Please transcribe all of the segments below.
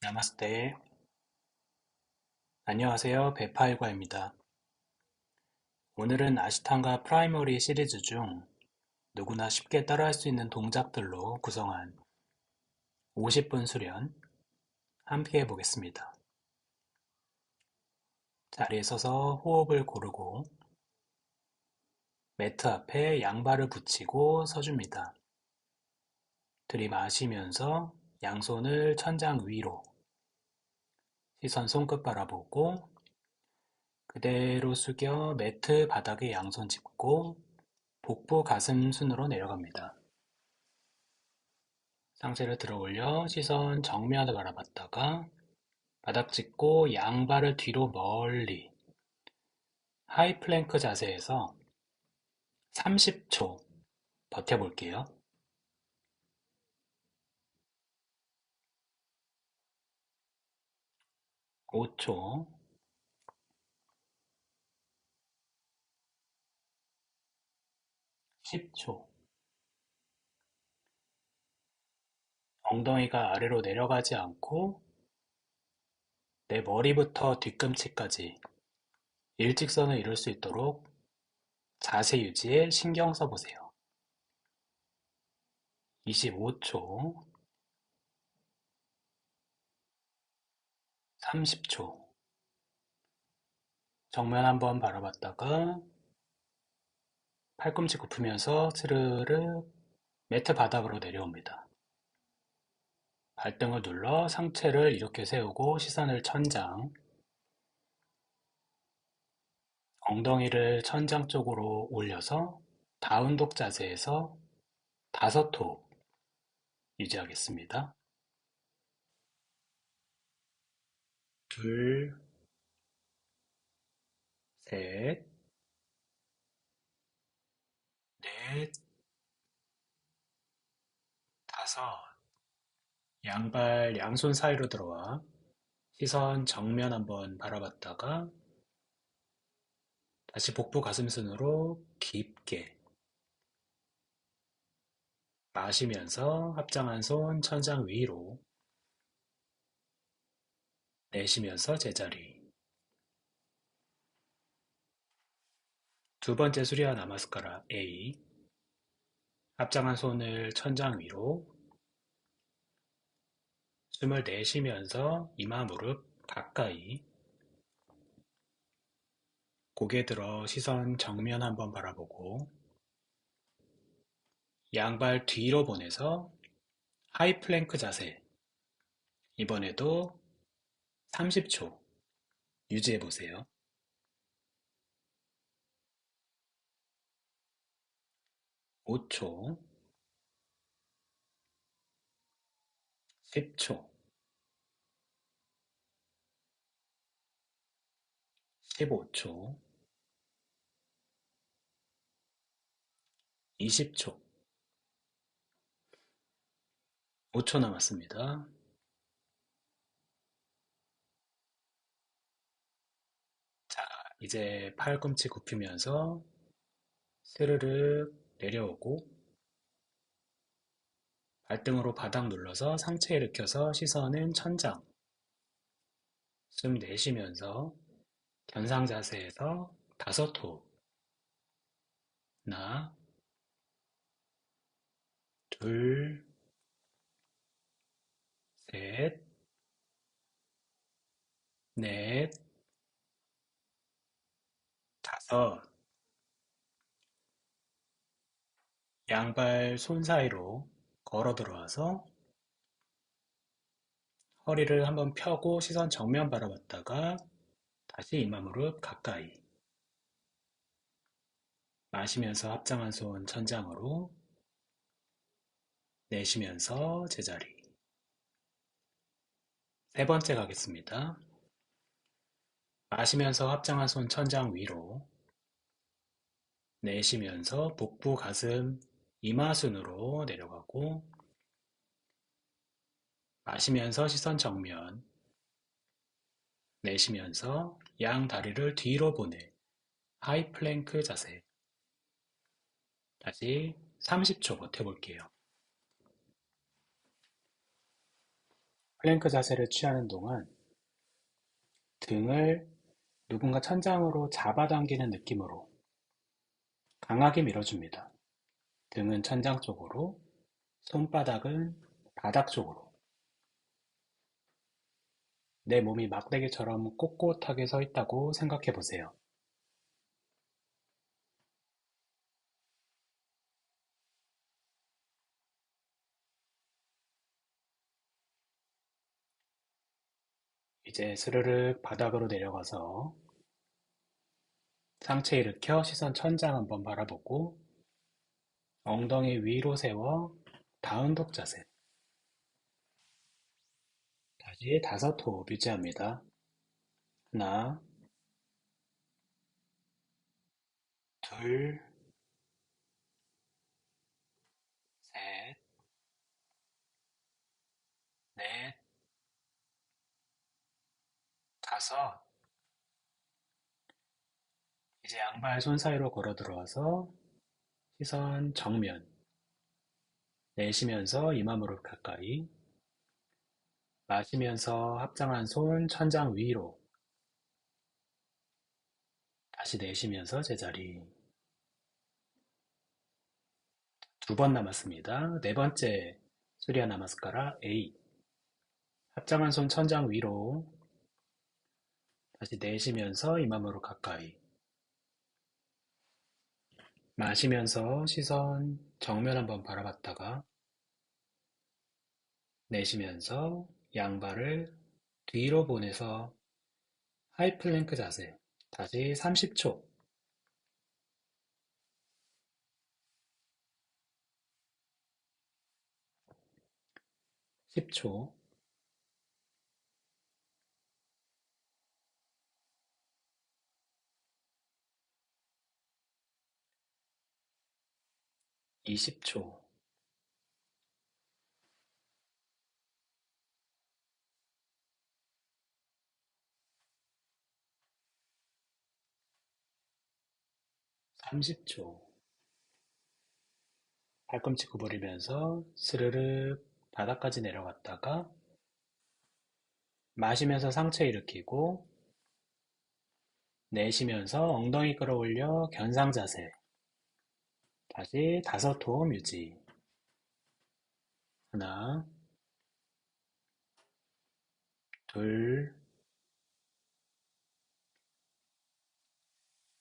나마스테. 안녕하세요. 베파일과입니다. 오늘은 아시탄가 프라이머리 시리즈 중 누구나 쉽게 따라할 수 있는 동작들로 구성한 50분 수련 함께 해보겠습니다. 자리에 서서 호흡을 고르고 매트 앞에 양발을 붙이고 서줍니다. 들이마시면서 양손을 천장 위로, 시선 손끝 바라보고 그대로 숙여 매트 바닥에 양손 짚고 복부 가슴 순으로 내려갑니다. 상체를 들어 올려 시선 정면을 바라봤다가 바닥 짚고 양발을 뒤로 멀리 하이 플랭크 자세에서 30초 버텨볼게요. 5초, 10초. 엉덩이가 아래로 내려가지 않고 내 머리부터 뒤꿈치까지 일직선을 이룰 수 있도록 자세 유지에 신경 써보세요. 25초, 30초. 정면 한번 바라봤다가 팔꿈치 굽히면서 스르르 매트 바닥으로 내려옵니다. 발등을 눌러 상체를 이렇게 세우고 시선을 천장, 엉덩이를 천장 쪽으로 올려서 다운독 자세에서 5호 유지하겠습니다. 둘, 셋, 넷, 다섯. 양발 양손 사이로 들어와 시선 정면 한번 바라봤다가 다시 복부 가슴순으로 깊게 마시면서 합장한 손 천장 위로, 내쉬면서 제자리. 두 번째 수리아 나마스카라 A. 합장한 손을 천장 위로, 숨을 내쉬면서 이마 무릎 가까이, 고개 들어 시선 정면 한번 바라보고 양발 뒤로 보내서 하이 플랭크 자세. 이번에도 30초 유지해 보세요. 5초, 10초, 15초, 20초, 5초 남았습니다. 자, 이제 팔꿈치 굽히면서 스르륵 내려오고 발등으로 바닥 눌러서 상체 일으켜서 시선은 천장. 숨 내쉬면서 견상 자세에서 5호. 하나, 둘, 셋, 넷, 다섯. 양발 손 사이로 걸어 들어와서 허리를 한번 펴고 시선 정면 바라봤다가 다시 이마 무릎 가까이. 마시면서 합장한 손 천장으로, 내쉬면서 제자리. 세 번째 가겠습니다. 마시면서 합장한 손 천장 위로, 내쉬면서 복부 가슴 이마순으로 내려가고, 마시면서 시선 정면, 내쉬면서 양 다리를 뒤로 보내 하이 플랭크 자세. 다시 30초 버텨볼게요. 플랭크 자세를 취하는 동안 등을 누군가 천장으로 잡아당기는 느낌으로 강하게 밀어줍니다. 등은 천장 쪽으로, 손바닥은 바닥 쪽으로. 내 몸이 막대기처럼 꼿꼿하게 서 있다고 생각해 보세요. 이제 스르륵 바닥으로 내려가서 상체 일으켜 시선 천장 한번 바라보고 엉덩이 위로 세워 다운독 자세. 다시 5호흡 유지합니다. 하나, 둘, 셋, 넷, 다섯. 이제 양발 손 사이로 걸어 들어와서 시선 정면. 내쉬면서 이마 무릎 가까이. 마시면서 합장한 손 천장 위로. 다시 내쉬면서 제자리. 2번 남았습니다. 네 번째 수리야 나마스카라 A. 합장한 손 천장 위로. 다시 내쉬면서 이마 무릎 가까이. 마시면서 시선 정면 한번 바라봤다가 내쉬면서 양발을 뒤로 보내서 하이플랭크 자세. 다시 30초. 10초. 20초. 30초. 팔꿈치 구부리면서 스르륵 바닥까지 내려갔다가 마시면서 상체 일으키고 내쉬면서 엉덩이 끌어올려 견상 자세. 다시 5호흡 유지. 하나, 둘,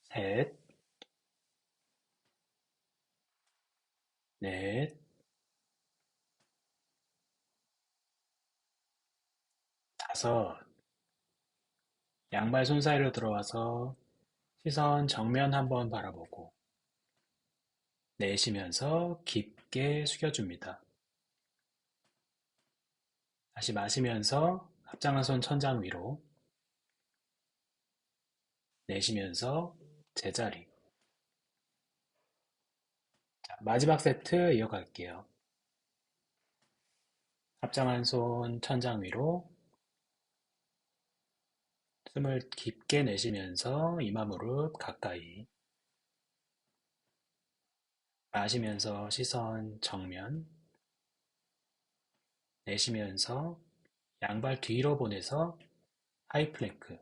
셋, 넷, 다섯. 양발 손 사이로 들어와서 시선 정면 한번 바라보고 내쉬면서 깊게 숙여줍니다. 다시 마시면서 합장한 손 천장 위로 내쉬면서 제자리. 자, 마지막 세트 이어갈게요. 합장한 손 천장 위로 숨을 깊게 내쉬면서 이마 무릎 가까이 마시면서 시선 정면 내쉬면서 양발 뒤로 보내서 하이플랭크.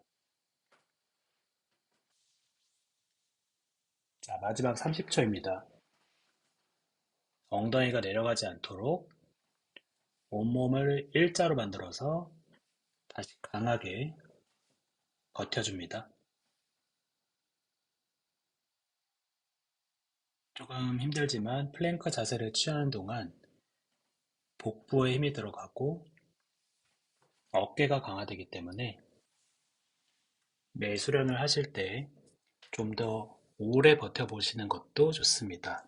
자, 마지막 30초입니다. 엉덩이가 내려가지 않도록 온몸을 일자로 만들어서 다시 강하게 버텨줍니다. 조금 힘들지만 플랭크 자세를 취하는 동안 복부에 힘이 들어가고 어깨가 강화되기 때문에 매 수련을 하실 때 좀 더 오래 버텨보시는 것도 좋습니다.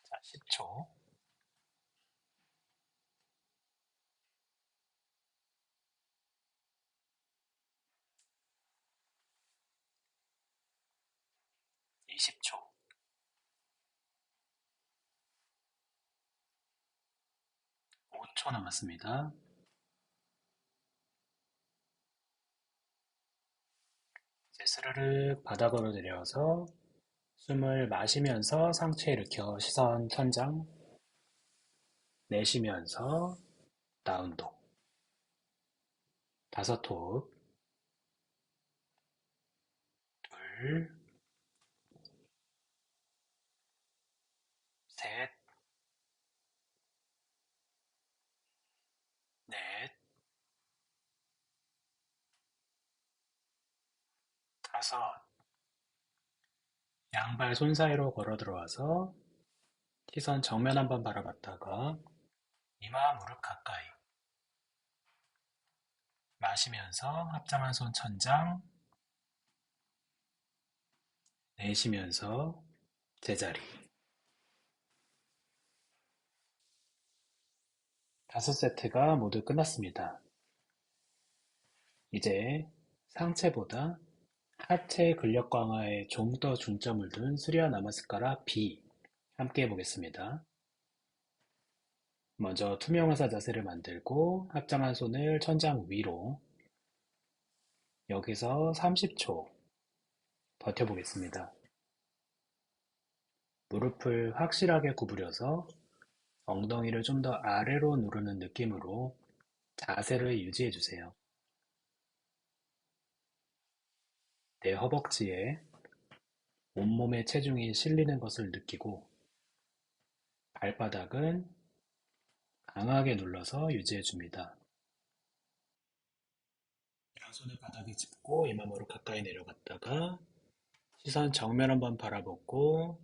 자, 10초, 20초. 5초 남았습니다. 이제 스르륵 바닥으로 내려와서 숨을 마시면서 상체 일으켜 시선 천장. 내쉬면서 다운독. 다섯 호흡. 둘, 셋, 넷, 다섯. 양발 손 사이로 걸어 들어와서 시선 정면 한번 바라봤다가 이마 무릎 가까이. 마시면서 합장한 손 천장. 내쉬면서 제자리. 다섯 세트가 모두 끝났습니다. 이제 상체보다 하체 근력 강화에 좀 더 중점을 둔 수리와 나마스카라 B 함께 해보겠습니다. 먼저 투명화사 자세를 만들고 합장한 손을 천장 위로 여기서 30초 버텨보겠습니다. 무릎을 확실하게 구부려서 엉덩이를 좀 더 아래로 누르는 느낌으로 자세를 유지해주세요. 내 허벅지에 온몸의 체중이 실리는 것을 느끼고 발바닥은 강하게 눌러서 유지해줍니다. 양손을 바닥에 짚고 이마무릎 가까이 내려갔다가 시선 정면 한번 바라보고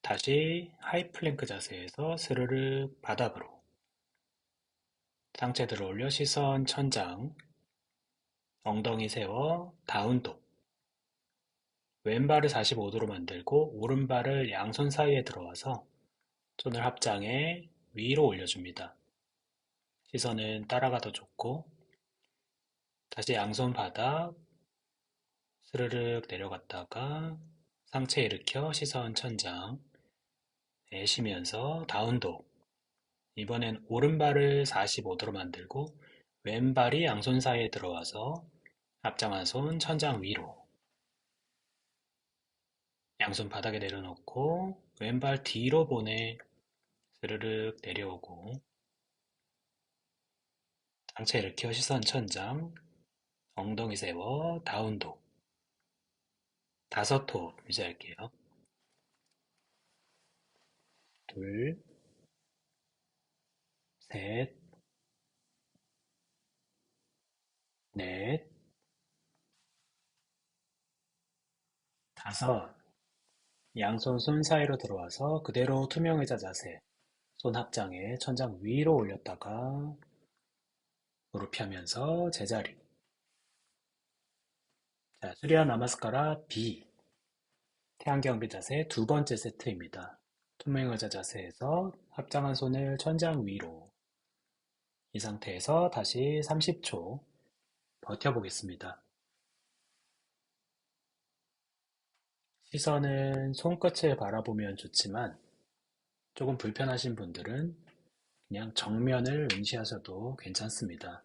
다시 하이플랭크 자세에서 스르륵 바닥으로 상체 들어 올려 시선 천장 엉덩이 세워 다운독 왼발을 45도로 만들고 오른발을 양손 사이에 들어와서 손을 합장해 위로 올려줍니다. 시선은 따라가도 좋고 다시 양손 바닥 스르륵 내려갔다가 상체 일으켜 시선 천장 내쉬면서 다운독 이번엔 오른발을 45도로 만들고 왼발이 양손 사이에 들어와서 앞장한 손 천장 위로 양손 바닥에 내려놓고 왼발 뒤로 보내 스르륵 내려오고 상체 일으켜 시선 천장 엉덩이 세워 다운독 다섯 호흡 유지할게요. 둘, 셋, 넷, 다섯. 양손 손 사이로 들어와서 그대로 투명 의자 자세. 손 합장해 천장 위로 올렸다가 무릎 펴면서 제자리. 자, 수리아 나마스카라 B. 태양경비 자세 두 번째 세트입니다. 투명 의자 자세에서 합장한 손을 천장 위로. 이 상태에서 다시 30초 버텨보겠습니다. 시선은 손끝을 바라보면 좋지만 조금 불편하신 분들은 그냥 정면을 응시하셔도 괜찮습니다.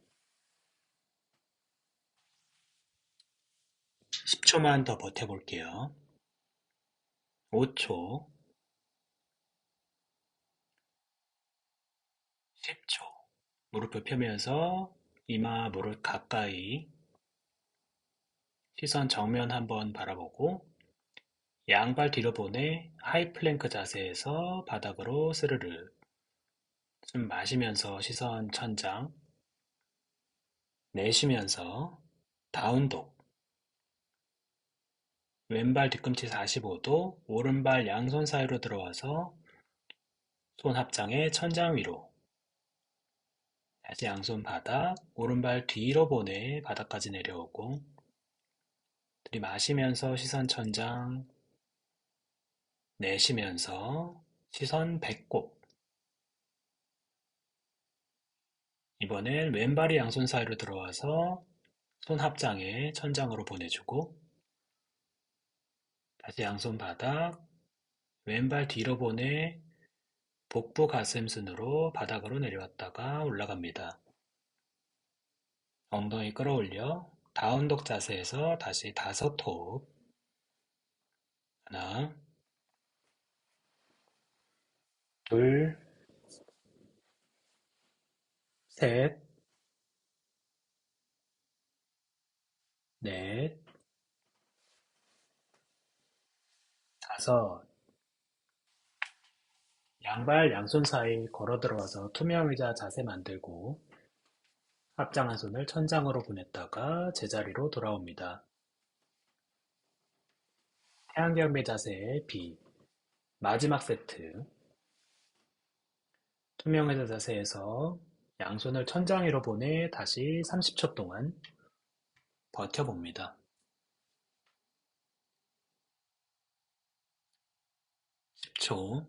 10초만 더 버텨볼게요. 5초, 10초. 무릎을 펴면서 이마 무릎 가까이 시선 정면 한번 바라보고 양발 뒤로 보내 하이플랭크 자세에서 바닥으로 스르르 숨 마시면서 시선 천장 내쉬면서 다운독 왼발 뒤꿈치 45도 오른발 양손 사이로 들어와서 손 합장해 천장 위로 다시 양손 바닥 오른발 뒤로 보내 바닥까지 내려오고 들이마시면서 시선 천장 내쉬면서 시선 배꼽 이번엔 왼발이 양손 사이로 들어와서 손 합장해 천장으로 보내주고 다시 양손 바닥 왼발 뒤로 보내 복부 가슴순으로 바닥으로 내려왔다가 올라갑니다. 엉덩이 끌어올려 다운독 자세에서 다시 다섯 호흡 하나 둘 셋, 넷, 다섯. 양발 양손 사이 걸어 들어와서 투명 의자 자세 만들고 합장한 손을 천장으로 보냈다가 제자리로 돌아옵니다. 태양경배 자세의 B. 마지막 세트. 투명 의자 자세에서 양손을 천장 위로 보내 다시 30초 동안 버텨봅니다. 10초,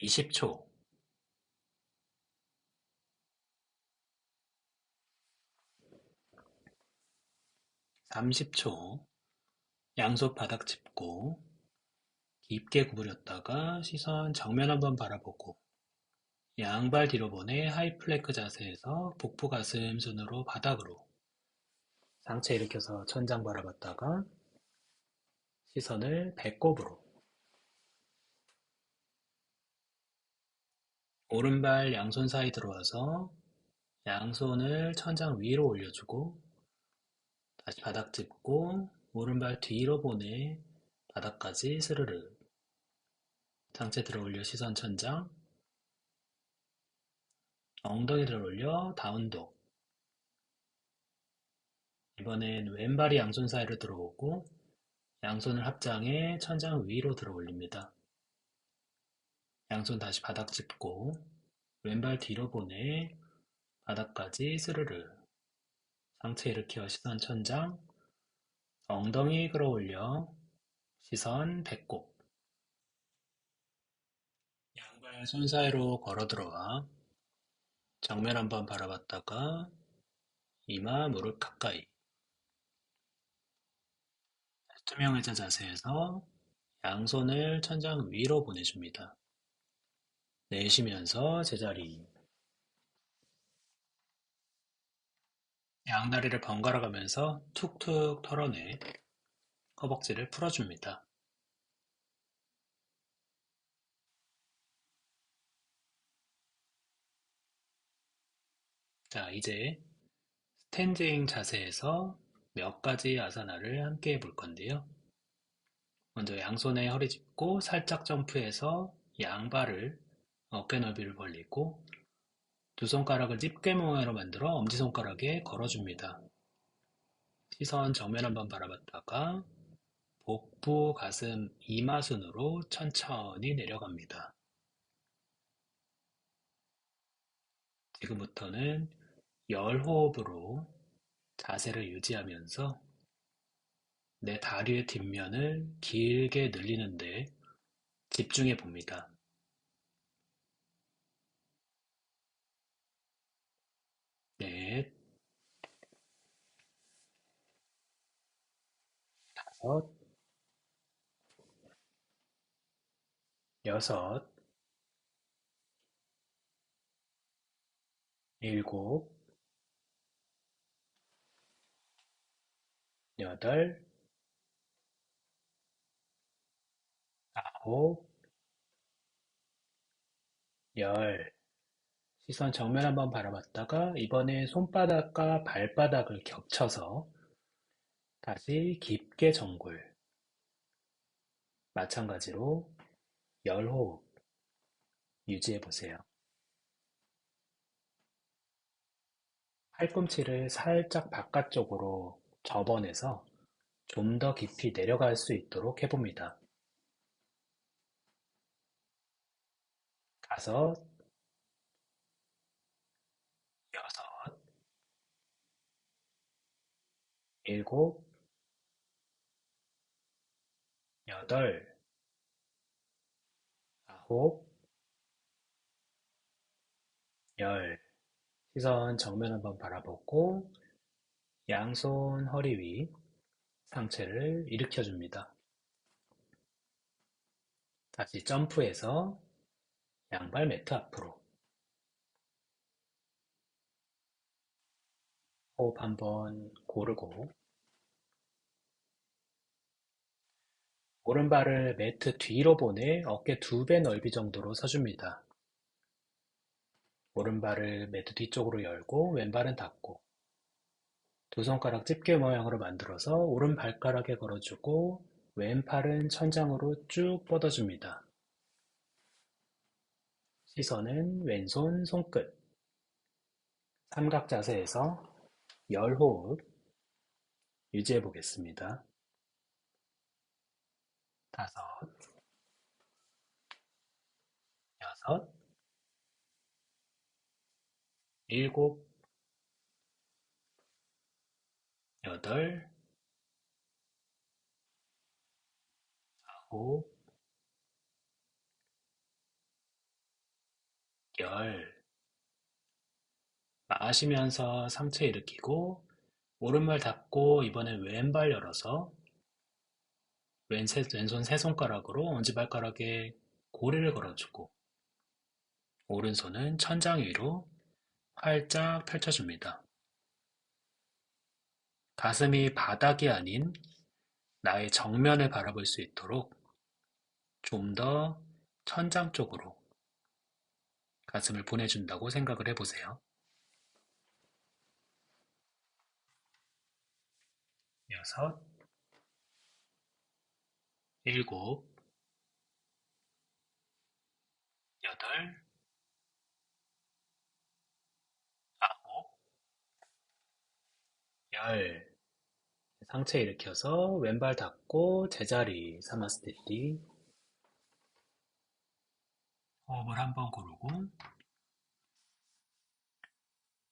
20초, 30초. 양손 바닥 짚고 깊게 구부렸다가 시선 정면 한번 바라보고 양발 뒤로 보내 하이플랭크 자세에서 복부 가슴 순으로 바닥으로 상체 일으켜서 천장 바라봤다가 시선을 배꼽으로 오른발 양손 사이 들어와서 양손을 천장 위로 올려주고 다시 바닥 짚고 오른발 뒤로 보내 바닥까지 스르르 상체 들어 올려 시선 천장 엉덩이 들어 올려 다운독 이번엔 왼발이 양손 사이로 들어오고 양손을 합장해 천장 위로 들어 올립니다. 양손 다시 바닥 짚고 왼발 뒤로 보내 바닥까지 스르르 상체 일으켜 시선 천장 엉덩이 끌어올려 시선 배꼽 양발 손 사이로 걸어 들어와 정면 한번 바라봤다가 이마 무릎 가까이 투명 의자 자세에서 양손을 천장 위로 보내줍니다. 내쉬면서 제자리 양다리를 번갈아 가면서 툭툭 털어내 허벅지를 풀어줍니다. 자, 이제 스탠딩 자세에서 몇 가지 아사나를 함께 해볼 건데요. 먼저 양손에 허리 짚고 살짝 점프해서 양발을 어깨 너비를 벌리고 두 손가락을 집게 모양으로 만들어 엄지손가락에 걸어줍니다. 시선 정면 한번 바라봤다가 복부, 가슴, 이마순으로 천천히 내려갑니다. 지금부터는 열호흡으로 자세를 유지하면서 내 다리의 뒷면을 길게 늘리는데 집중해 봅니다. 넷, 다섯, 여섯, 일곱, 여덟, 아홉, 열. 시선 정면 한번 바라봤다가 이번에 손바닥과 발바닥을 겹쳐서 다시 깊게 정굴. 마찬가지로 열호흡 유지해 보세요. 팔꿈치를 살짝 바깥쪽으로 접어내서 좀 더 깊이 내려갈 수 있도록 해봅니다. 다섯, 여섯, 일곱, 여덟, 아홉, 열. 시선 정면 한번 바라보고 양손 허리 위 상체를 일으켜줍니다. 다시 점프해서 양발 매트 앞으로. 호흡 한번 고르고 오른발을 매트 뒤로 보내 어깨 2배 넓이 정도로 서줍니다. 오른발을 매트 뒤쪽으로 열고 왼발은 닫고 두 손가락 집게 모양으로 만들어서 오른 발가락에 걸어주고 왼팔은 천장으로 쭉 뻗어줍니다. 시선은 왼손 손끝. 삼각 자세에서 10호흡 유지해 보겠습니다. 5, 6, 7, 8, 9, 10. 마시면서 상체 일으키고 오른발 닫고 이번엔 왼발 열어서 왼손 세 손가락으로 엄지발가락에 고리를 걸어주고 오른손은 천장 위로 활짝 펼쳐줍니다. 가슴이 바닥이 아닌 나의 정면을 바라볼 수 있도록 좀 더 천장 쪽으로 가슴을 보내준다고 생각을 해보세요. 6, 7, 8, 9, 10. 상체 일으켜서 왼발 닫고 제자리 사마스티티. 호흡을 한번 고르고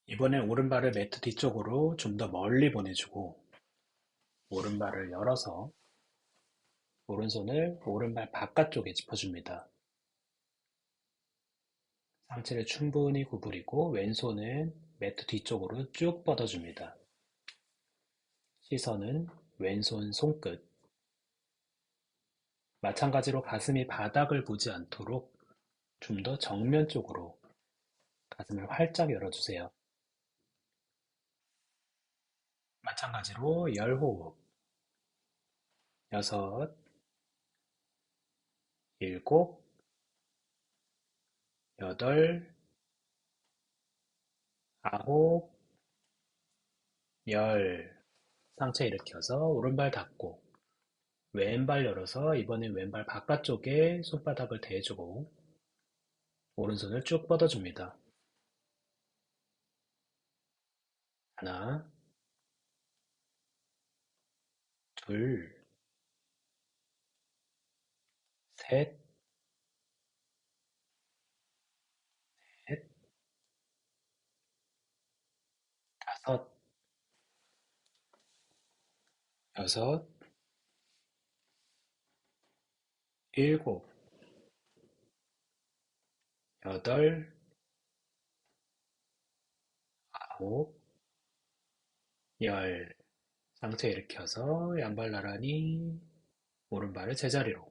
이번엔 오른발을 매트 뒤쪽으로 좀 더 멀리 보내주고 오른발을 열어서 오른손을 오른발 바깥쪽에 짚어줍니다. 상체를 충분히 구부리고 왼손은 매트 뒤쪽으로 쭉 뻗어줍니다. 시선은 왼손 손끝. 마찬가지로 가슴이 바닥을 보지 않도록 좀 더 정면 쪽으로 가슴을 활짝 열어주세요. 마찬가지로 10호흡. 6, 7, 8, 9, 10. 상체 일으켜서 오른발 닫고 왼발 열어서 이번엔 왼발 바깥쪽에 손바닥을 대주고 오른손을 쭉 뻗어줍니다. 하나, 둘, 셋, 넷, 다섯, 여섯, 일곱, 여덟, 아홉, 열. 상체 일으켜서 양발 나란히 오른발을 제자리로.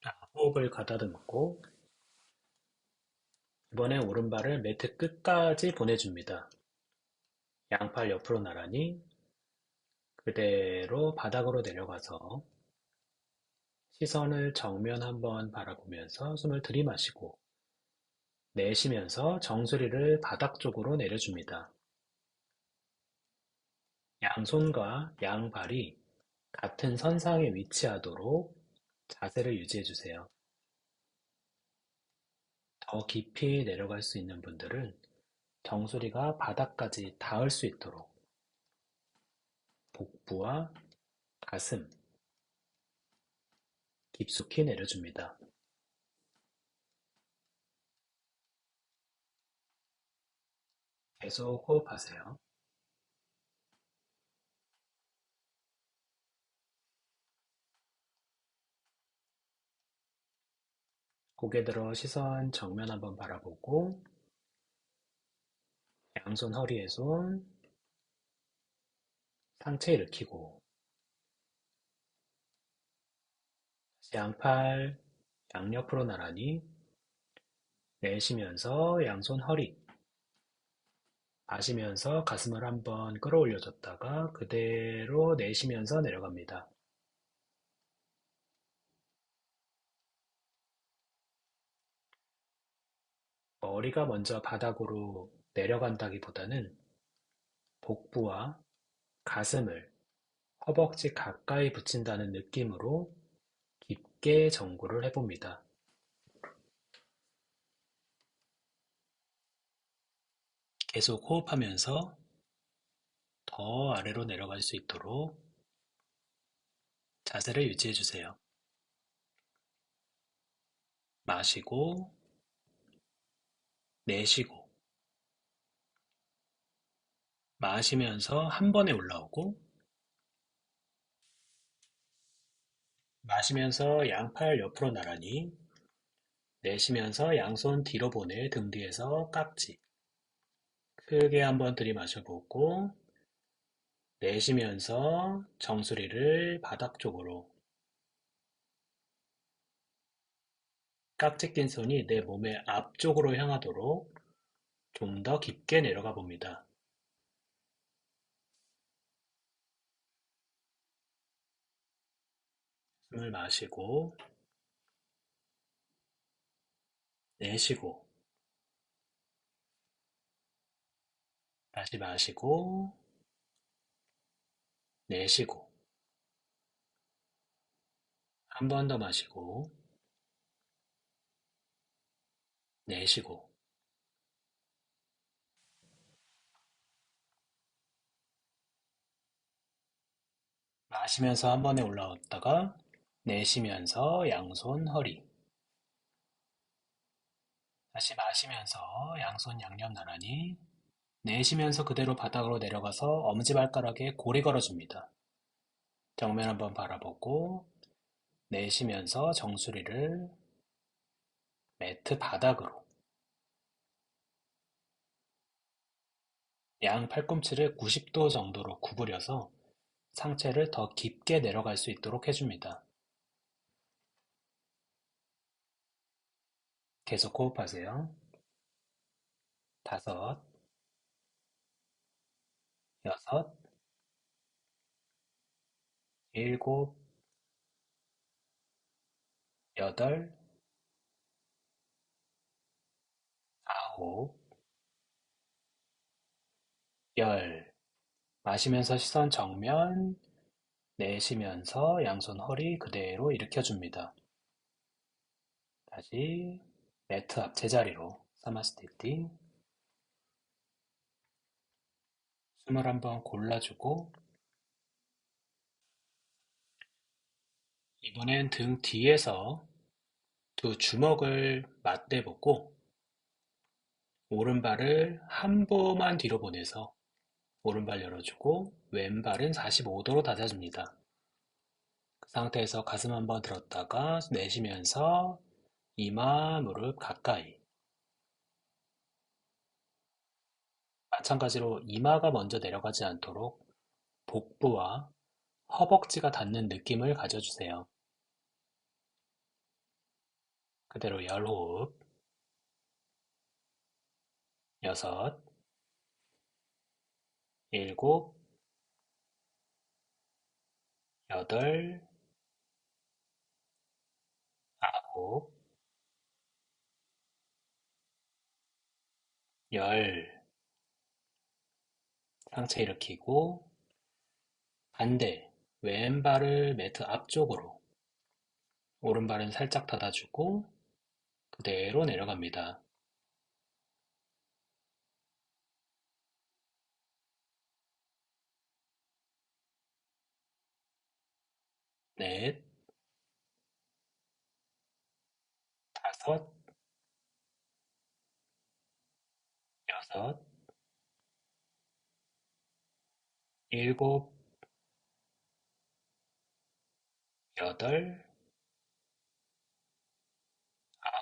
자, 호흡을 가다듬고 이번엔 오른발을 매트 끝까지 보내줍니다. 양팔 옆으로 나란히 그대로 바닥으로 내려가서 시선을 정면 한번 바라보면서 숨을 들이마시고 내쉬면서 정수리를 바닥 쪽으로 내려줍니다. 양손과 양발이 같은 선상에 위치하도록 자세를 유지해주세요. 더 깊이 내려갈 수 있는 분들은 정수리가 바닥까지 닿을 수 있도록 복부와 가슴 깊숙이 내려줍니다. 계속 호흡하세요. 고개 들어 시선 정면 한번 바라보고 양손 허리에 손, 상체 일으키고 양팔 양옆으로 나란히 내쉬면서 양손 허리 마시면서 가슴을 한번 끌어올려줬다가 그대로 내쉬면서 내려갑니다. 머리가 먼저 바닥으로 내려간다기보다는 복부와 가슴을 허벅지 가까이 붙인다는 느낌으로 깊게 정구를 해봅니다. 계속 호흡하면서 더 아래로 내려갈 수 있도록 자세를 유지해 주세요. 마시고, 내쉬고, 마시면서 한 번에 올라오고, 마시면서 양팔 옆으로 나란히, 내쉬면서 양손 뒤로 보내 등 뒤에서 깍지. 크게 한번 들이마셔보고, 내쉬면서 정수리를 바닥 쪽으로, 깍지 낀 손이 내 몸의 앞쪽으로 향하도록 좀 더 깊게 내려가 봅니다. 숨을 마시고, 내쉬고, 다시 마시고, 내쉬고, 한 번 더 마시고, 내쉬고, 마시면서 한 번에 올라왔다가, 내쉬면서 양손 허리, 다시 마시면서 양손 양옆 나란히, 내쉬면서 그대로 바닥으로 내려가서 엄지발가락에 고리 걸어줍니다. 정면 한번 바라보고, 내쉬면서 정수리를 매트 바닥으로, 양 팔꿈치를 90도 정도로 구부려서 상체를 더 깊게 내려갈 수 있도록 해줍니다. 계속 호흡하세요. 5, 6, 7, 8, 9, 10. 마시면서 시선 정면, 내쉬면서 양손 허리 그대로 일으켜줍니다. 다시 매트 앞 제자리로 사마스티티. 숨을 한번 골라주고 이번엔 등 뒤에서 두 주먹을 맞대보고 오른발을 한 보만 뒤로 보내서 오른발 열어주고 왼발은 45도로 닫아줍니다. 그 상태에서 가슴 한번 들었다가 내쉬면서 이마, 무릎 가까이. 마찬가지로 이마가 먼저 내려가지 않도록 복부와 허벅지가 닿는 느낌을 가져주세요. 그대로 열 호흡, 6, 7, 8, 9, 10. 상체 일으키고 반대 왼발을 매트 앞쪽으로 오른발은 살짝 닫아주고 그대로 내려갑니다. 넷, 5, 6, 7, 8,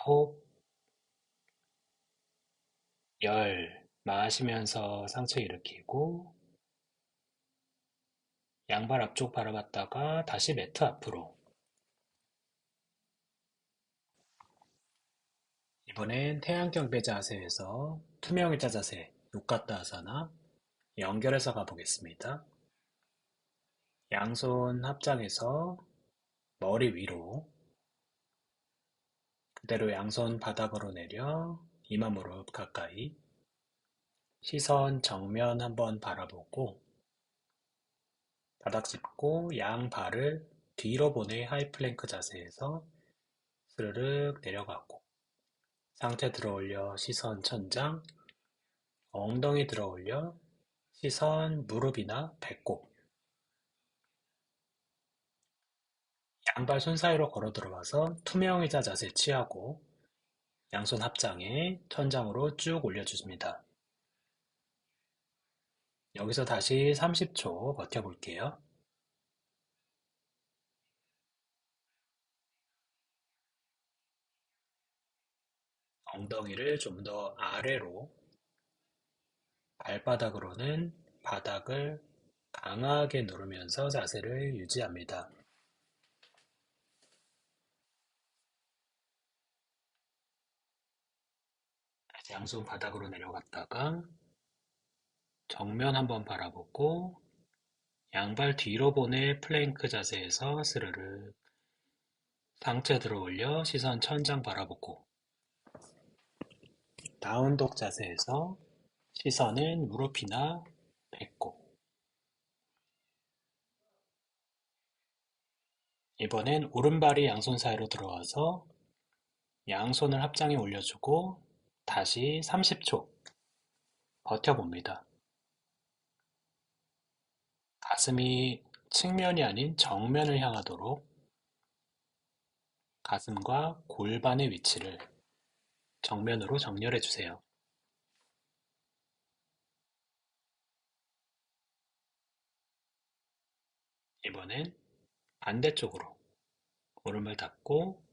9, 10. 마시면서 상체 일으키고 양발 앞쪽 바라봤다가 다시 매트 앞으로. 이번엔 태양경배 자세에서 투명의자 자세 노카타아사나 연결해서 가보겠습니다. 양손 합장해서 머리 위로, 그대로 양손 바닥으로 내려 이마 무릎 가까이, 시선 정면 한번 바라보고 바닥 짚고 양 발을 뒤로 보내 하이플랭크 자세에서 스르륵 내려가고, 상체 들어올려 시선 천장, 엉덩이 들어올려 시선 무릎이나 배꼽, 양발 손 사이로 걸어 들어와서 투명 의자 자세 취하고 양손 합장해 천장으로 쭉 올려줍니다. 여기서 다시 30초 버텨볼게요. 엉덩이를 좀 더 아래로, 발바닥으로는 바닥을 강하게 누르면서 자세를 유지합니다. 다시 양손 바닥으로 내려갔다가 정면 한번 바라보고 양발 뒤로 보내 플랭크 자세에서 스르르 상체 들어 올려 시선 천장 바라보고, 다운독 자세에서 시선은 무릎이나 배꼽. 이번엔 오른발이 양손 사이로 들어와서 양손을 합장해 올려주고 다시 30초 버텨봅니다. 가슴이 측면이 아닌 정면을 향하도록 가슴과 골반의 위치를 정면으로 정렬해 주세요. 이번엔 반대쪽으로 오른발 닫고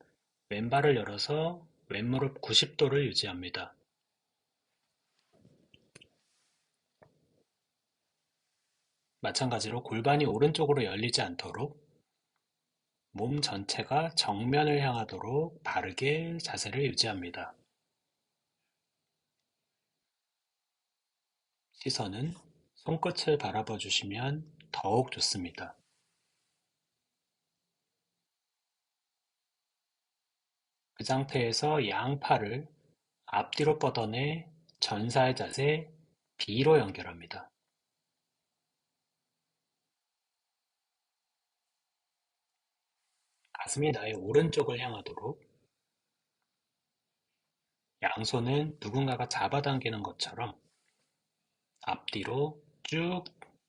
왼발을 열어서 왼무릎 90도를 유지합니다. 마찬가지로 골반이 오른쪽으로 열리지 않도록 몸 전체가 정면을 향하도록 바르게 자세를 유지합니다. 시선은 손끝을 바라봐 주시면 더욱 좋습니다. 그 상태에서 양팔을 앞뒤로 뻗어내 전사의 자세 B로 연결합니다. 가슴이 나의 오른쪽을 향하도록, 양손은 누군가가 잡아당기는 것처럼 앞뒤로 쭉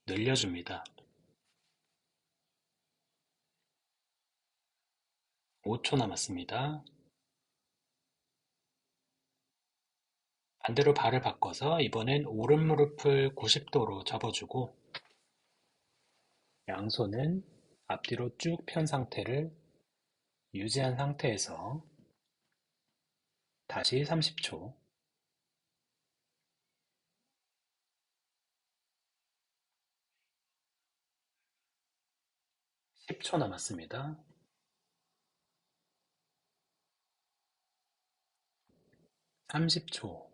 늘려줍니다. 5초 남았습니다. 반대로 발을 바꿔서 이번엔 오른 무릎을 90도로 접어주고 양손은 앞뒤로 쭉 편 상태를 유지한 상태에서 다시 30초, 10초 남았습니다. 30초.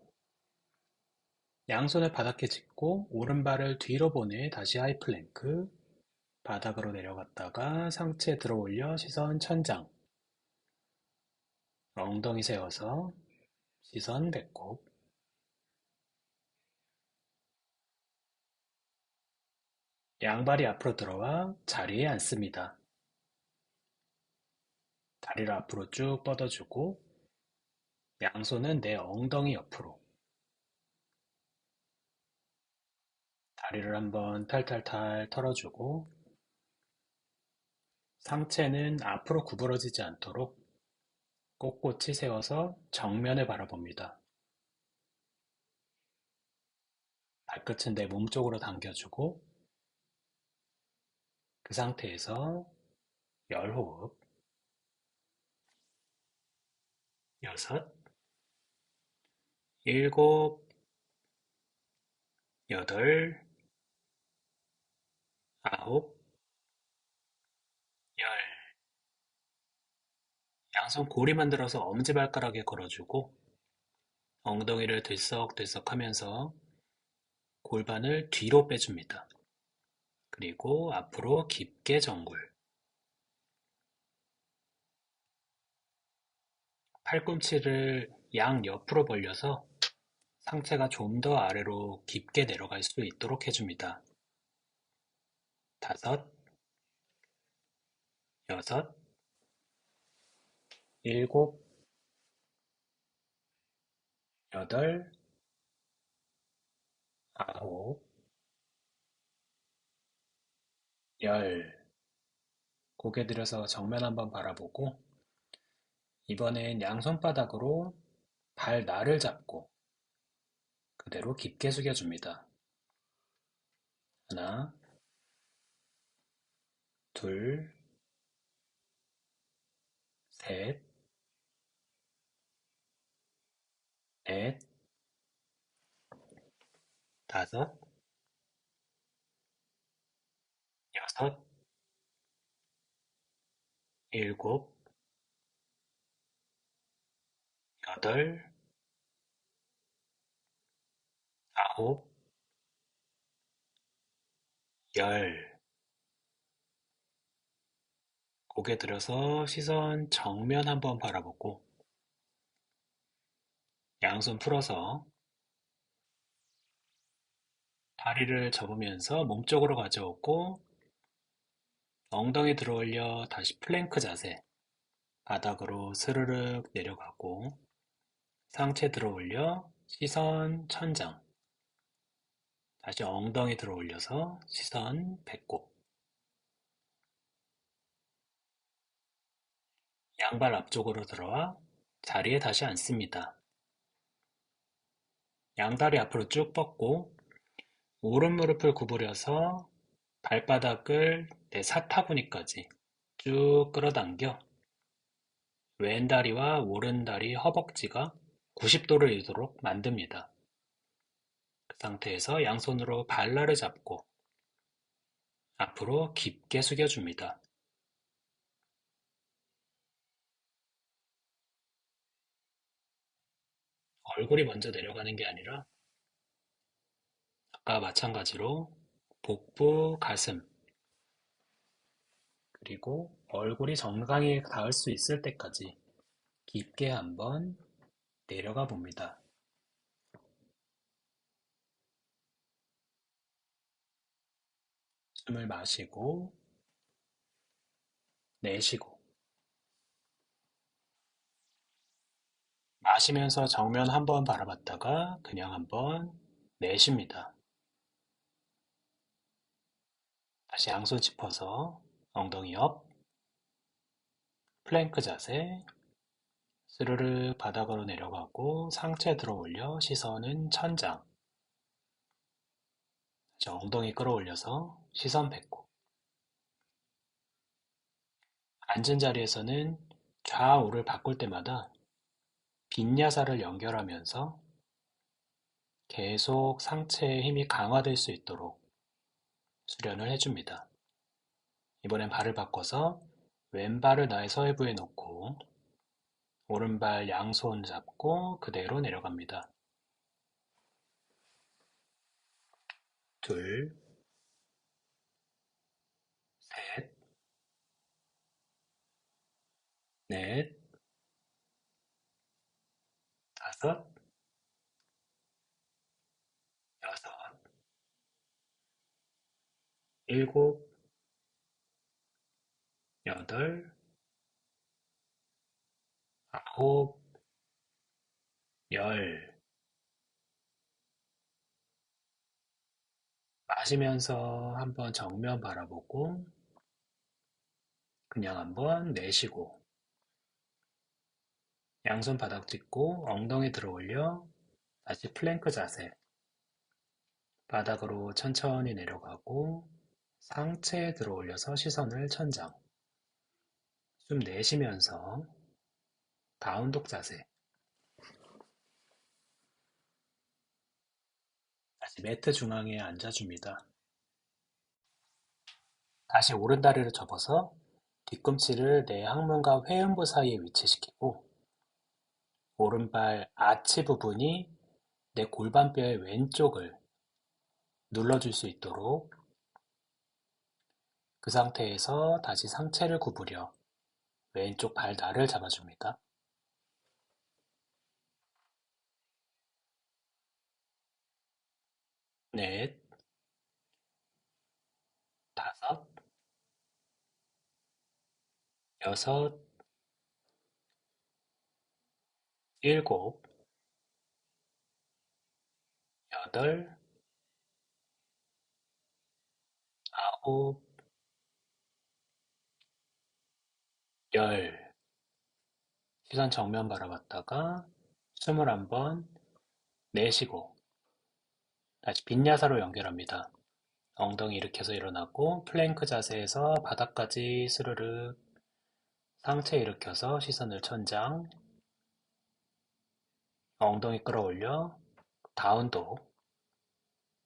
양손을 바닥에 짚고 오른발을 뒤로 보내 다시 하이플랭크, 바닥으로 내려갔다가 상체 들어 올려 시선 천장, 엉덩이 세워서 시선 배꼽, 양발이 앞으로 들어와 자리에 앉습니다. 다리를 앞으로 쭉 뻗어주고 양손은 내 엉덩이 옆으로, 다리를 한번 탈탈탈 털어주고 상체는 앞으로 구부러지지 않도록 꼿꼿이 세워서 정면을 바라봅니다. 발끝은 내 몸쪽으로 당겨주고 그 상태에서 열호흡, 6, 7, 8, 9, 10. 양손 고리 만들어서 엄지발가락에 걸어주고 엉덩이를 들썩들썩 하면서 골반을 뒤로 빼줍니다. 그리고 앞으로 깊게 정굴. 팔꿈치를 양옆으로 벌려서 상체가 좀 더 아래로 깊게 내려갈 수 있도록 해줍니다. 5, 6, 7, 8, 9, 10. 고개 들여서 정면 한번 바라보고 이번엔 양손바닥으로 발 날을 잡고 그대로 깊게 숙여줍니다. 하나, 둘, 셋, 넷, 다섯, 여섯, 일곱, 여덟, 아홉, 열. 고개 들어서 시선 정면 한번 바라보고 양손 풀어서 다리를 접으면서 몸쪽으로 가져오고 엉덩이 들어 올려 다시 플랭크 자세. 바닥으로 스르륵 내려가고 상체 들어 올려 시선 천장. 다시 엉덩이 들어 올려서 시선 배꼽. 양발 앞쪽으로 들어와 자리에 다시 앉습니다. 양다리 앞으로 쭉 뻗고 오른 무릎을 구부려서 발바닥을 내 사타구니까지 쭉 끌어당겨 왼 다리와 오른 다리 허벅지가 90도를 이도록 만듭니다. 그 상태에서 양손으로 발날을 잡고 앞으로 깊게 숙여줍니다. 얼굴이 먼저 내려가는 게 아니라 아까 마찬가지로 복부, 가슴, 그리고 얼굴이 정강이에 닿을 수 있을 때까지 깊게 한번 내려가 봅니다. 숨을 마시고 내쉬고 마시면서 정면 한번 바라봤다가 그냥 한번 내쉽니다. 다시 양손 짚어서 엉덩이 업, 플랭크 자세, 스르르 바닥으로 내려가고 상체 들어 올려 시선은 천장. 다시 엉덩이 끌어올려서 시선 배꼽. 앉은 자리에서는 좌우를 바꿀 때마다 빈야사를 연결하면서 계속 상체의 힘이 강화될 수 있도록 수련을 해줍니다. 이번엔 발을 바꿔서 왼발을 나의 서해부에 놓고 오른발 양손 잡고 그대로 내려갑니다. 둘, 셋, 넷, 다섯, 여섯, 일곱, 여덟, 아홉, 열. 마시면서 한번 정면 바라보고 그냥 한번 내쉬고 양손 바닥 짚고 엉덩이 들어 올려 다시 플랭크 자세. 바닥으로 천천히 내려가고 상체에 들어 올려서 시선을 천장. 숨 내쉬면서 다운독 자세. 다시 매트 중앙에 앉아줍니다. 다시 오른 다리를 접어서 뒤꿈치를 내 항문과 회음부 사이에 위치시키고 오른발 아치 부분이 내 골반뼈의 왼쪽을 눌러줄 수 있도록 그 상태에서 다시 상체를 구부려 왼쪽 발날을 잡아줍니다. 넷, 다섯, 여섯, 일곱, 여덟, 아홉, 열. 시선 정면 바라봤다가 숨을 한번 내쉬고 다시 빈야사로 연결합니다. 엉덩이 일으켜서 일어나고 플랭크 자세에서 바닥까지 스르륵 상체 일으켜서 시선을 천장 엉덩이 끌어올려 다운독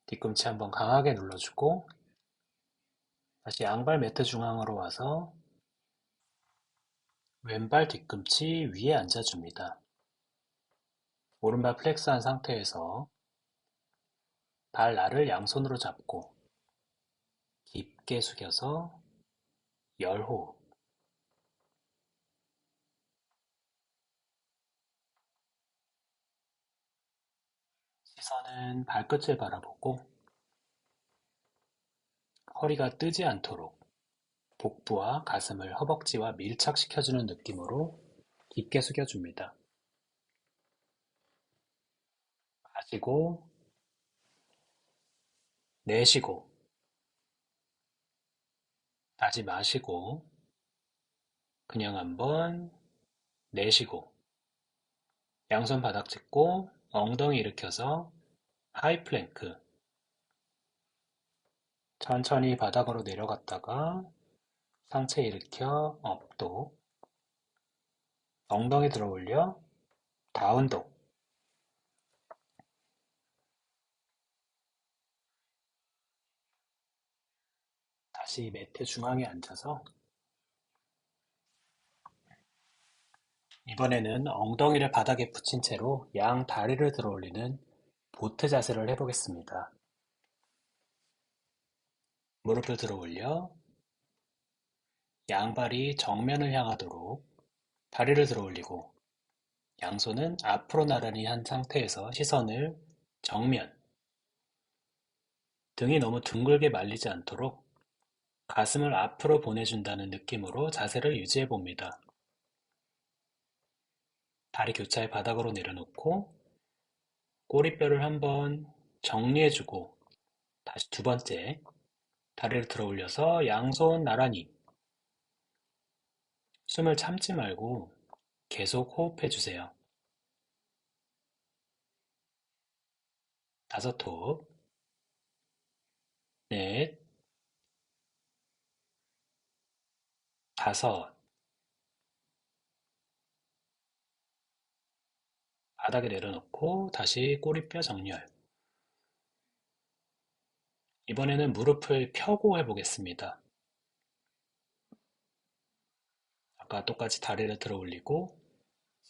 뒤꿈치 한번 강하게 눌러주고 다시 양발 매트 중앙으로 와서 왼발 뒤꿈치 위에 앉아줍니다. 오른발 플렉스한 상태에서 발날을 양손으로 잡고 깊게 숙여서 열호흡 시선은 발끝을 바라보고 허리가 뜨지 않도록 복부와 가슴을 허벅지와 밀착시켜주는 느낌으로 깊게 숙여줍니다. 마시고 내쉬고 다시 마시고 그냥 한번 내쉬고 양손 바닥 짚고 엉덩이 일으켜서 하이 플랭크 천천히 바닥으로 내려갔다가 상체 일으켜 업도 엉덩이 들어 올려 다운독 다시 매트 중앙에 앉아서 이번에는 엉덩이를 바닥에 붙인 채로 양 다리를 들어 올리는 보트 자세를 해보겠습니다. 무릎을 들어 올려 양발이 정면을 향하도록 다리를 들어 올리고 양손은 앞으로 나란히 한 상태에서 시선을 정면, 등이 너무 둥글게 말리지 않도록 가슴을 앞으로 보내준다는 느낌으로 자세를 유지해 봅니다. 다리 교차에 바닥으로 내려놓고 꼬리뼈를 한번 정리해주고 다시 두 번째 다리를 들어 올려서 양손 나란히 숨을 참지 말고 계속 호흡해 주세요. 다섯 호흡, 넷, 다섯, 바닥에 내려놓고 다시 꼬리뼈 정렬. 이번에는 무릎을 펴고 해보겠습니다. 아까 똑같이 다리를 들어 올리고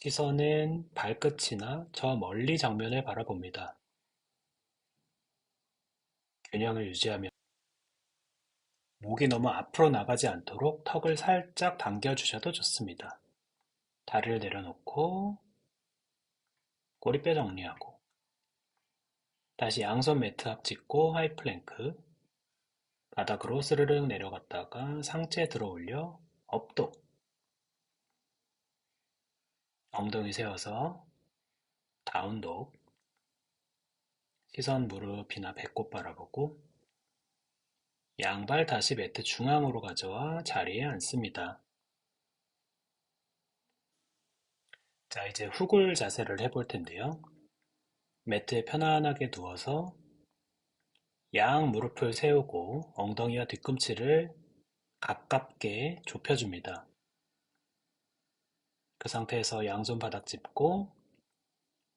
시선은 발끝이나 저 멀리 정면을 바라봅니다. 균형을 유지하며 목이 너무 앞으로 나가지 않도록 턱을 살짝 당겨주셔도 좋습니다. 다리를 내려놓고 꼬리뼈 정리하고 다시 양손 매트 앞 짚고 하이 플랭크 바닥으로 스르륵 내려갔다가 상체 들어 올려 업도 엉덩이 세워서 다운독 시선 무릎이나 배꼽 바라보고 양발 다시 매트 중앙으로 가져와 자리에 앉습니다. 자, 이제 후굴 자세를 해볼 텐데요. 매트에 편안하게 누워서 양 무릎을 세우고 엉덩이와 뒤꿈치를 가깝게 좁혀줍니다. 그 상태에서 양손 바닥 짚고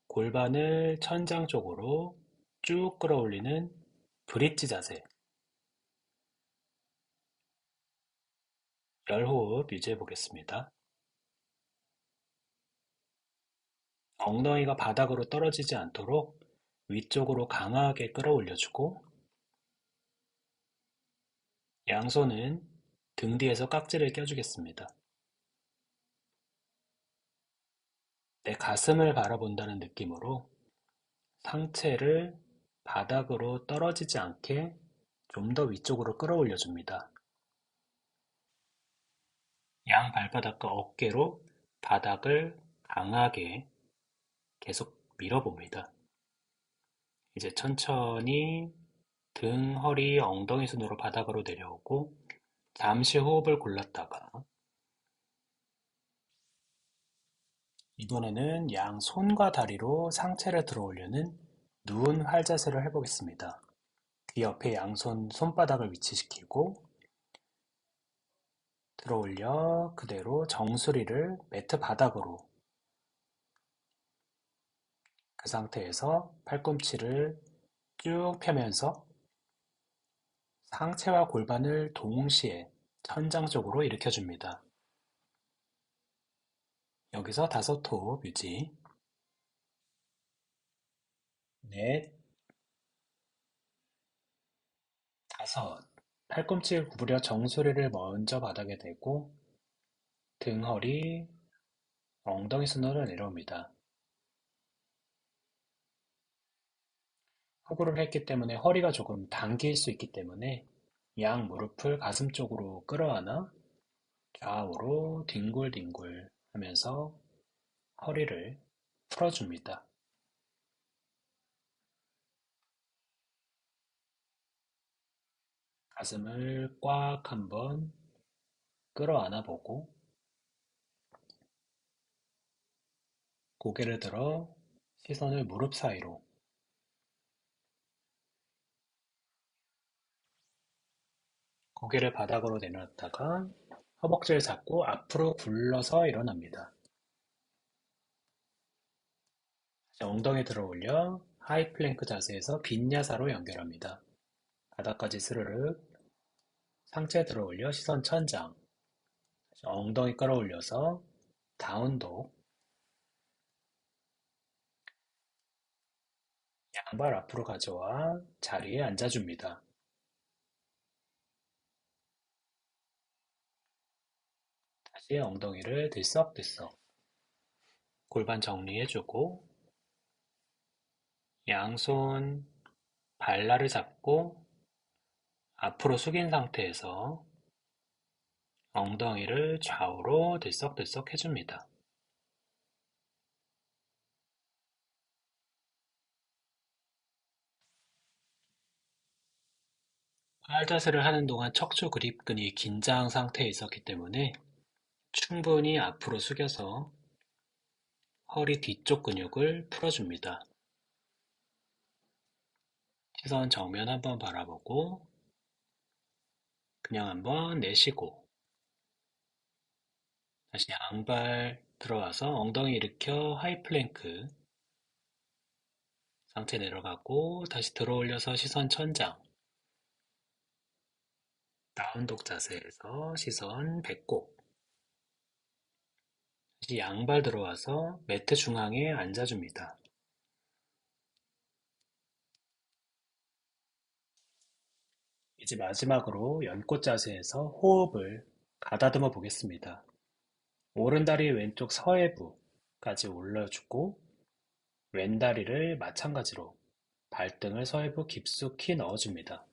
골반을 천장 쪽으로 쭉 끌어올리는 브릿지 자세. 열호흡 유지해 보겠습니다. 엉덩이가 바닥으로 떨어지지 않도록 위쪽으로 강하게 끌어올려주고 양손은 등 뒤에서 깍지를 껴주겠습니다. 내 가슴을 바라본다는 느낌으로 상체를 바닥으로 떨어지지 않게 좀 더 위쪽으로 끌어올려 줍니다. 양 발바닥과 어깨로 바닥을 강하게 계속 밀어봅니다. 이제 천천히 등, 허리, 엉덩이 순으로 바닥으로 내려오고 잠시 호흡을 골랐다가 이번에는 양 손과 다리로 상체를 들어올려는 누운 활자세를 해보겠습니다. 귀 옆에 양손 손바닥을 위치시키고 들어올려 그대로 정수리를 매트 바닥으로 그 상태에서 팔꿈치를 쭉 펴면서 상체와 골반을 동시에 천장 쪽으로 일으켜줍니다. 여기서 5호흡 유지. 넷, 5. 팔꿈치를 구부려 정수리를 먼저 바닥에 대고 등, 허리, 엉덩이 순으로 내려옵니다. 호구를 했기 때문에 허리가 조금 당길 수 있기 때문에 양 무릎을 가슴 쪽으로 끌어안아 좌우로 뒹굴뒹굴 하면서 허리를 풀어줍니다. 가슴을 꽉 한번 끌어안아 보고 고개를 들어 시선을 무릎 사이로 고개를 바닥으로 내려놨다가 허벅지를 잡고 앞으로 굴러서 일어납니다. 엉덩이 들어 올려 하이 플랭크 자세에서 빈야사로 연결합니다. 바닥까지 스르륵 상체 들어 올려 시선 천장 엉덩이 끌어올려서 다운독 양발 앞으로 가져와 자리에 앉아줍니다. 다시 엉덩이를 들썩들썩 골반 정리해주고 양손 발날을 잡고 앞으로 숙인 상태에서 엉덩이를 좌우로 들썩들썩 해줍니다. 팔자세를 하는 동안 척추 그립근이 긴장 상태에 있었기 때문에 충분히 앞으로 숙여서 허리 뒤쪽 근육을 풀어줍니다. 시선 정면 한번 바라보고 그냥 한번 내쉬고 다시 양발 들어와서 엉덩이 일으켜 하이 플랭크 상체 내려가고 다시 들어 올려서 시선 천장 다운독 자세에서 시선 배꼽 다시 양발 들어와서 매트 중앙에 앉아줍니다. 이제 마지막으로 연꽃 자세에서 호흡을 가다듬어 보겠습니다. 오른다리 왼쪽 서해부까지 올려주고 왼다리를 마찬가지로 발등을 서해부 깊숙이 넣어줍니다.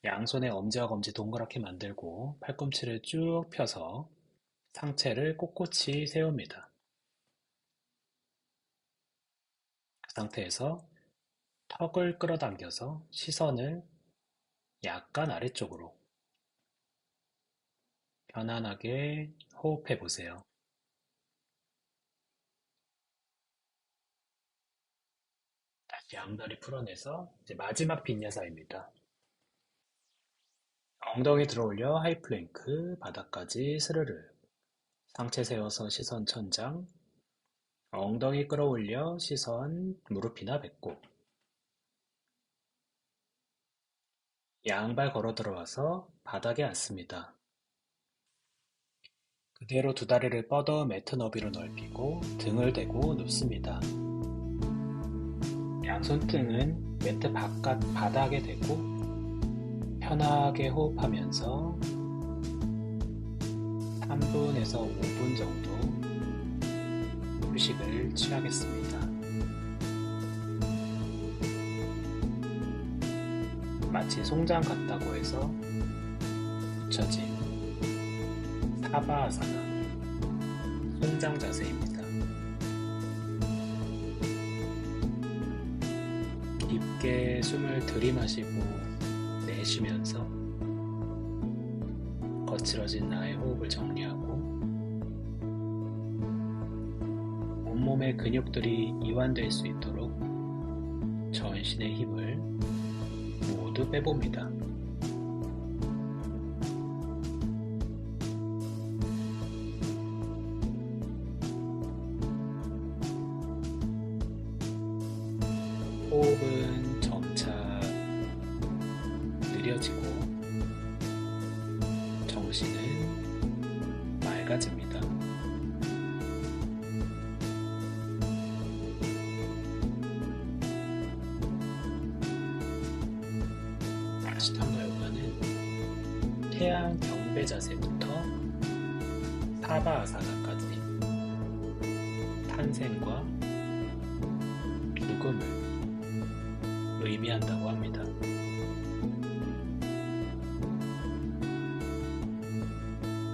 양손에 엄지와 검지 동그랗게 만들고 팔꿈치를 쭉 펴서 상체를 꼿꼿이 세웁니다. 그 상태에서 턱을 끌어당겨서 시선을 약간 아래쪽으로 편안하게 호흡해 보세요. 다시 양다리 풀어내서 이제 마지막 빈야사입니다. 엉덩이 들어올려 하이플랭크 바닥까지 스르르 상체 세워서 시선 천장 엉덩이 끌어올려 시선 무릎이나 배꼽 양발 걸어 들어와서 바닥에 앉습니다. 그대로 두 다리를 뻗어 매트 너비로 넓히고 등을 대고 눕습니다. 양손등은 매트 바깥 바닥에 대고 편하게 호흡하면서 3분에서 5분 정도 휴식을 취하겠습니다. 마치 송장 같다고 해서 붙여진 사바아사나 송장 자세입니다. 깊게 숨을 들이마시고 내쉬면서 거칠어진 나의 호흡을 정리하고 온몸의 근육들이 이완될 수 있도록 전신의 힘을 모두 빼봅니다. 호흡은 점차 느려지고 정신은 맑아집니다. 아시탄가 요가는 태양 경배 자세부터 사바아사나까지 탄생과 죽음을 의미한다고 합니다.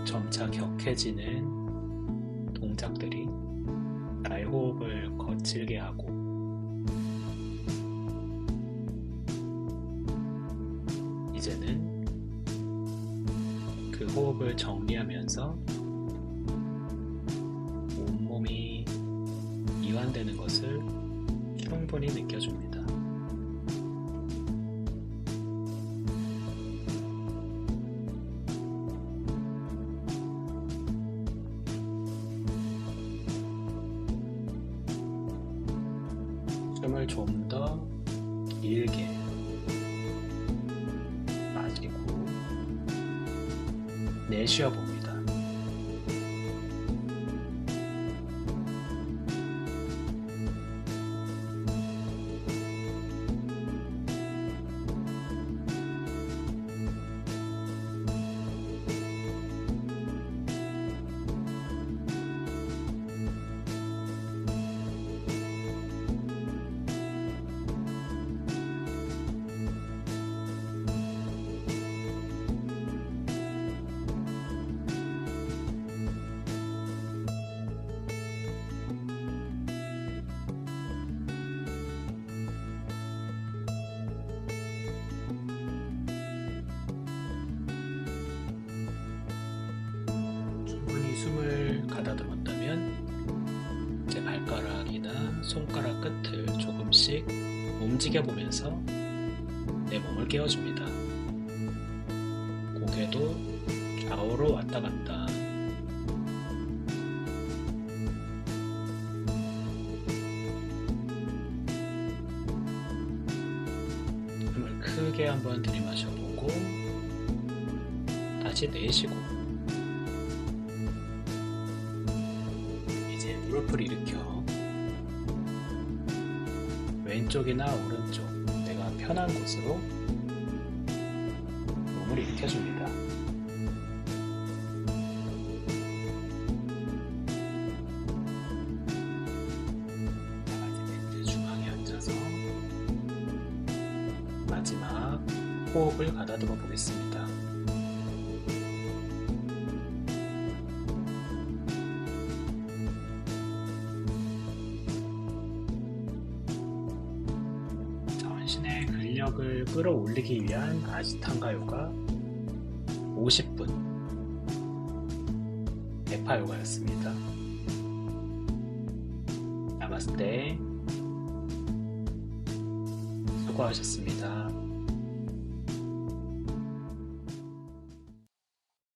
점차 격해지는 동작들이 나의 호흡을 거칠게 하고 이제는 그 호흡을 정리하면서 온몸이 이완되는 것을 충분히 느껴줍니다. 숨을 좀 더 길게 마시고 내쉬어 봅니다. 숨을 가다듬었다면 제 발가락이나 손가락 끝을 조금씩 움직여 보면서 내 몸을 깨워줍니다. 고개도 좌우로 왔다 갔다 숨을 크게 한번 들이마셔보고 다시 내쉬고 무릎을 일으켜 왼쪽이나 오른쪽 내가 편한 곳으로 몸을 일으켜줍니다. 매트 중앙에 앉아서 마지막 호흡을 가다듬어 보겠습니다. 전신의 근력을 끌어올리기 위한 아시탄가 요가 50분 대파 요가였습니다. 나마스테. 수고하셨습니다.